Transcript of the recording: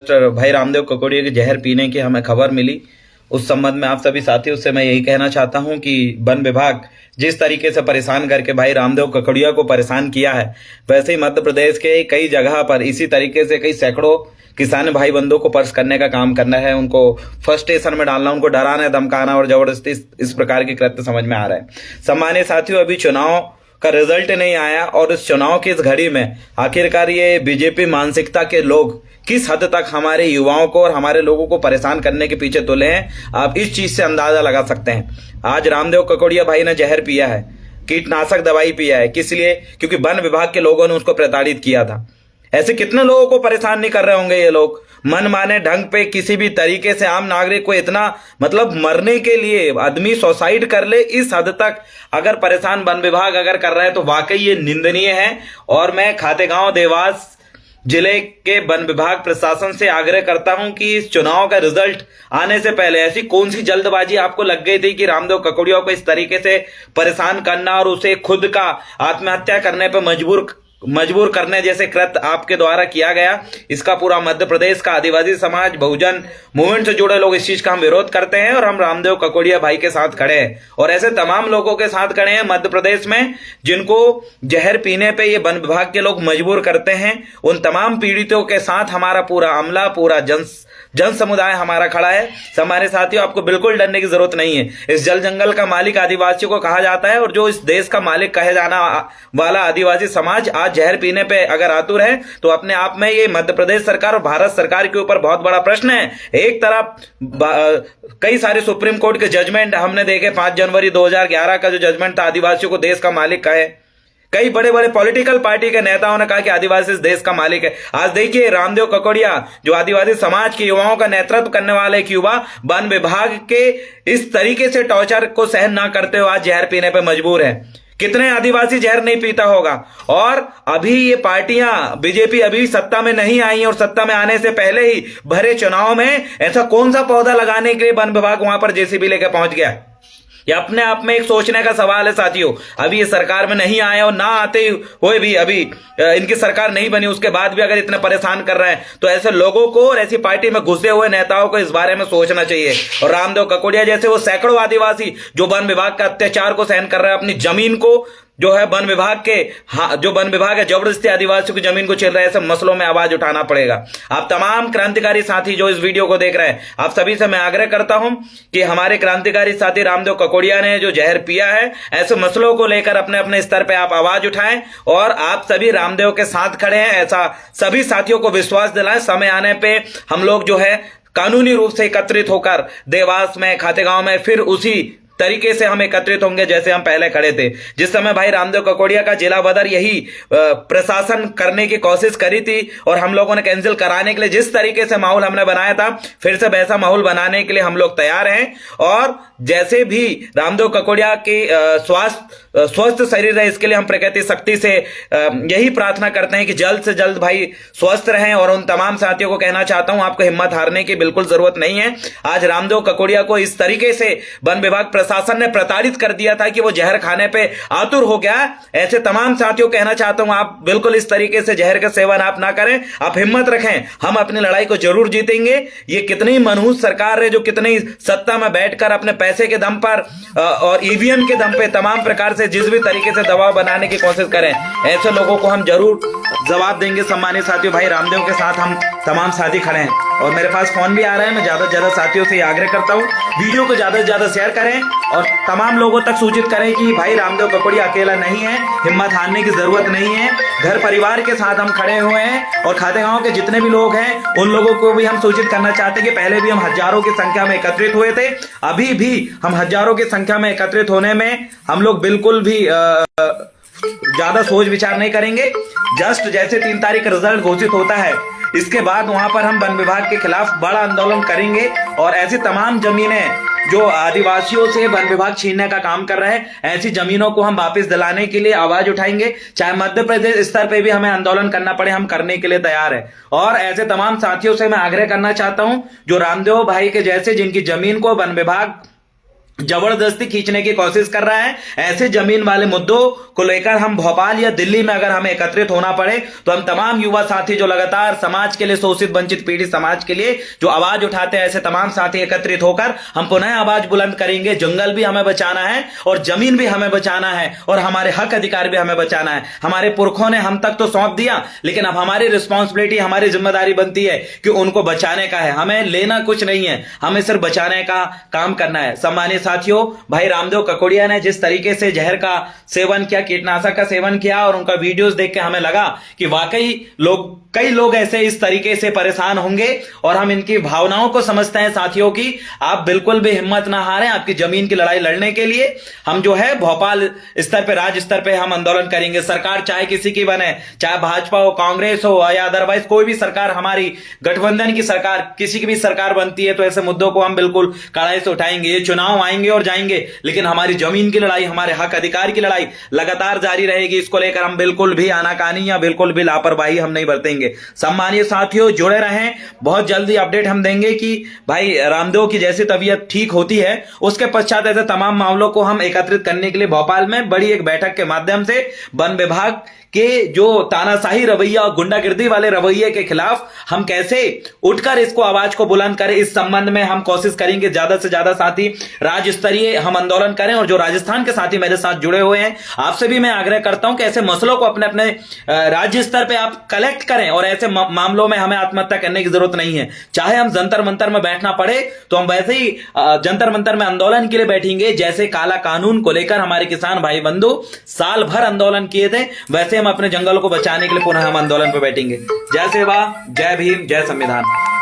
भाई रामदेव ककोड़िया के जहर पीने की हमें खबर मिली। उस संबंध में आप सभी साथियों से मैं यही कहना चाहता हूं कि वन विभाग जिस तरीके से परेशान करके भाई रामदेव ककोड़िया को परेशान किया है, वैसे ही मध्य प्रदेश के कई जगह पर इसी तरीके से कई सैकड़ों किसान भाई बंधुओं को पर्स करने का काम करना है, उनको फ्रस्ट्रेशन में डालना, उनको डराना, धमकाना और जबरदस्ती इस प्रकार के कृत्य समझ में आ रहे हैं। सम्मानित साथियों, अभी चुनाव का रिजल्ट नहीं आया और इस चुनाव की इस घड़ी में आखिरकार ये बीजेपी मानसिकता के लोग किस हद तक हमारे युवाओं को और हमारे लोगों को परेशान करने के पीछे तुले हैं, आप इस चीज से अंदाजा लगा सकते हैं। आज रामदेव ककोड़िया भाई ने जहर पिया है, कीटनाशक दवाई पिया है। किस लिए? क्योंकि वन विभाग के लोगों ने उसको प्रताड़ित किया था। ऐसे कितने लोगों को परेशान नहीं कर रहे होंगे ये लोग। मन माने ढंग पे किसी भी तरीके से आम नागरिक को इतना मरने के लिए आदमी सुसाइड कर ले, इस हद तक अगर परेशान वन विभाग अगर कर रहा है तो वाकई ये निंदनीय है। और मैं खातेगांव देवास जिले के वन विभाग प्रशासन से आग्रह करता हूं कि इस चुनाव का रिजल्ट आने से पहले ऐसी कौन सी जल्दबाजी आपको लग गई थी कि रामदेव ककोड़िया को इस तरीके से परेशान करना और उसे खुद का आत्महत्या करने पर मजबूर करने जैसे कृत्य आपके द्वारा किया गया। इसका पूरा मध्य प्रदेश का आदिवासी समाज, बहुजन मूवमेंट से जुड़े लोग इस चीज का हम विरोध करते हैं और हम रामदेव ककोड़िया भाई के साथ खड़े हैं और ऐसे तमाम लोगों के साथ खड़े हैं मध्य प्रदेश में जिनको जहर पीने पे ये वन विभाग के लोग मजबूर करते हैं। उन तमाम पीड़ितों के साथ हमारा पूरा अमला, पूरा जन समुदाय हमारा खड़ा है। हमारे साथियों, आपको बिल्कुल डरने की जरूरत नहीं है। इस जल जंगल का मालिक आदिवासियों को कहा जाता है और जो इस देश का मालिक कहे जाना वाला आदिवासी समाज आज जहर पीने पे अगर आतुर है तो अपने आप में ये मध्य प्रदेश सरकार और भारत सरकार के ऊपर बहुत बड़ा प्रश्न है। एक तरफ कई सारे सुप्रीम कोर्ट के जजमेंट हमने देखे, 5 जनवरी 2011 का जो जजमेंट था आदिवासियों को देश का मालिक कहे। कई बड़े बड़े पॉलिटिकल पार्टी के नेताओं ने कहा कि आदिवासी इस देश का मालिक है। आज देखिए रामदेव ककोड़िया जो आदिवासी समाज के युवाओं का नेतृत्व करने वाले एक युवा वन विभाग के इस तरीके से टॉर्चर को सहन ना करते हुए आज जहर पीने पर मजबूर है। कितने आदिवासी जहर नहीं पीता होगा। और अभी ये पार्टियां बीजेपी अभी सत्ता में नहीं आई और सत्ता में आने से पहले ही भरे चुनाव में ऐसा कौन सा पौधा लगाने के लिए वन विभाग वहां पर जेसीबी लेकर पहुंच गया। ये अपने आप में एक सोचने का सवाल है साथियों। अभी ये सरकार में नहीं आए और ना आते हुए भी अभी इनकी सरकार नहीं बनी, उसके बाद भी अगर इतने परेशान कर रहे हैं तो ऐसे लोगों को और ऐसी पार्टी में घुसे हुए नेताओं को इस बारे में सोचना चाहिए। और रामदेव ककोड़िया जैसे वो सैकड़ों आदिवासी जो वन विभाग का अत्याचार को सहन कर रहे हैं, अपनी जमीन को जो है वन विभाग के जो वन विभाग है जबरदस्ती आदिवासियों की जमीन को छीन रहे हैं, ऐसे मसलों में आवाज उठाना पड़ेगा। आप तमाम क्रांतिकारी साथी जो इस वीडियो को देख रहे हैं, आप सभी से मैं आग्रह करता हूं कि हमारे क्रांतिकारी साथी रामदेव ककोड़िया ने जो जहर पिया है, ऐसे मसलों को लेकर अपने अपने स्तर पर आप आवाज उठाएं और आप सभी रामदेव के साथ खड़े हैं, ऐसा सभी साथियों को विश्वास दिलाएं। समय आने पर हम लोग जो है कानूनी रूप से एकत्रित होकर देवास में, खातेगांव में फिर उसी तरीके से हम एकत्रित होंगे जैसे हम पहले खड़े थे। जिस समय भाई रामदेव ककोड़िया का जिला बदर यही प्रशासन करने की कोशिश करी थी और हम लोगों ने कैंसिल कराने के लिए जिस तरीके से माहौल हमने बनाया था, फिर से वैसा माहौल बनाने के लिए हम लोग तैयार हैं। और जैसे भी रामदेव ककोड़िया की स्वस्थ शरीर है, इसके लिए हम प्रकृति शक्ति से यही प्रार्थना करते हैं कि जल्द से जल्द भाई स्वस्थ रहें। और उन तमाम साथियों को कहना चाहता हूं, आपको हिम्मत हारने की बिल्कुल जरूरत नहीं है। आज रामदेव ककोड़िया को इस तरीके से वन विभाग प्रशासन ने प्रताड़ित कर दिया था कि वो जहर खाने पे आतुर हो गया। ऐसे तमाम साथियों को कहना चाहता हूं, आप बिल्कुल इस तरीके से जहर का सेवन आप ना करें, आप हिम्मत रखें, हम अपनी लड़ाई को जरूर जीतेंगे। ये कितनी मनहूस सरकार है जो कितनी सत्ता में बैठकर अपने पैसे के दम पर और ईवीएम के दम पे तमाम प्रकार से जिस भी तरीके से दबाव बनाने की कोशिश करें, ऐसे लोगों को हम जरूर जवाब देंगे। सम्मानित साथियों, भाई रामदेव के साथ हम तमाम साथी खड़े हैं और मेरे पास फोन भी आ रहा है। मैं ज्यादा से ज्यादा साथियों से आग्रह करता हूं, वीडियो को ज्यादा से ज्यादा शेयर करें और तमाम लोगों तक सूचित करें कि भाई रामदेव ककोड़िया अकेला नहीं है, हिम्मत हारने की जरूरत नहीं है। घर परिवार के साथ हम खड़े हुए हैं और खातेगांव के जितने भी लोग हैं उन लोगों को भी हम सूचित करना चाहते हैं कि पहले भी हम हजारों की संख्या में एकत्रित हुए थे, अभी भी हम हजारों की संख्या में एकत्रित होने में हम लोग बिल्कुल भी ज्यादा सोच विचार नहीं करेंगे। जस्ट जैसे 3 तारीख का रिजल्ट घोषित होता है, इसके बाद वहां पर हम वन विभाग के खिलाफ बड़ा आंदोलन करेंगे और ऐसी तमाम जमीनें जो आदिवासियों से वन विभाग छीनने का काम कर रहे हैं, ऐसी जमीनों को हम वापस दिलाने के लिए आवाज उठाएंगे। चाहे मध्य प्रदेश स्तर पे भी हमें आंदोलन करना पड़े, हम करने के लिए तैयार है। और ऐसे तमाम साथियों से मैं आग्रह करना चाहता हूं जो रामदेव भाई के जैसे जिनकी जमीन को वन विभाग जबरदस्ती खींचने की कोशिश कर रहा है। ऐसे जमीन वाले मुद्दों को लेकर हम भोपाल या दिल्ली में अगर हमें एकत्रित होना पड़े तो हम तमाम युवा साथी जो लगातार समाज के लिए, शोषित वंचित पीड़ित समाज के लिए जो आवाज उठाते हैं, ऐसे तमाम साथी एकत्रित होकर हम पुनः आवाज बुलंद करेंगे। जंगल भी हमें बचाना है और जमीन भी हमें बचाना है और हमारे हक अधिकार भी हमें बचाना है। हमारे पुरखों ने हम तक तो सौंप दिया, लेकिन अब हमारी रिस्पॉन्सिबिलिटी, हमारी जिम्मेदारी बनती है कि उनको बचाने का है। हमें लेना कुछ नहीं है, हमें सिर्फ बचाने का काम करना है। सम्मानित साथियों, भाई रामदेव ककोड़िया ने जिस तरीके से जहर का सेवन किया, कीटनाशक का सेवन किया, और उनका वीडियोस देख के हमें लगा कि वाकई कई लोग ऐसे इस तरीके से परेशान होंगे और हम इनकी भावनाओं को समझते हैं। साथियों की आप बिल्कुल भी हिम्मत ना हारें आपकी जमीन की लड़ाई लड़ने के लिए। हम जो है भोपाल स्तर पे, राज्य स्तर पे हम आंदोलन करेंगे। सरकार चाहे किसी की बने, चाहे भाजपा हो, कांग्रेस हो या अदरवाइज कोई भी सरकार, हमारी गठबंधन की सरकार, किसी की भी सरकार बनती है तो ऐसे मुद्दों को हम बिल्कुल कड़ाई से उठाएंगे। ये चुनाव आएंगे और जाएंगे, लेकिन हमारी जमीन की लड़ाई, हमारे हक अधिकार की लड़ाई लगातार जारी रहेगी। इसको लेकर हम बिल्कुल भी आनाकानी या बिल्कुल भी लापरवाही हम नहीं बरतेंगे। सम्मानित साथियों, जुड़े रहें, बहुत जल्दी अपडेट हम देंगे कि भाई रामदेव की जैसी तबीयत ठीक होती है उसके पश्चात ऐसे तमाम मामलों को हम एकत्रित करने के लिए भोपाल में बड़ी एक बैठक के माध्यम से वन विभाग के जो तानाशाही रवैया और गुंडागिर्दी वाले रवैये के खिलाफ हम कैसे उठकर इसको आवाज को बुलंद करें, इस संबंध में हम कोशिश करेंगे ज्यादा से ज्यादा साथी राज्य स्तरीय हम आंदोलन करें। और जो राजस्थान के साथी मेरे साथ जुड़े हुए हैं, आपसे भी मैं आग्रह करता हूं कि ऐसे मसलों को अपने अपने राज्य स्तर पे आप कलेक्ट करें और ऐसे मामलों में हमें आत्महत्या करने की जरूरत नहीं है। चाहे हम जंतर मंतर में बैठना पड़े तो हम वैसे ही जंतर मंतर में आंदोलन के लिए बैठेंगे। जैसे काला कानून को लेकर हमारे किसान भाई बंधु साल भर आंदोलन किए थे, वैसे हम अपने जंगल को बचाने के लिए पुनः हम आंदोलन पर बैठेंगे। जय सेवा, जय भीम, जय संविधान।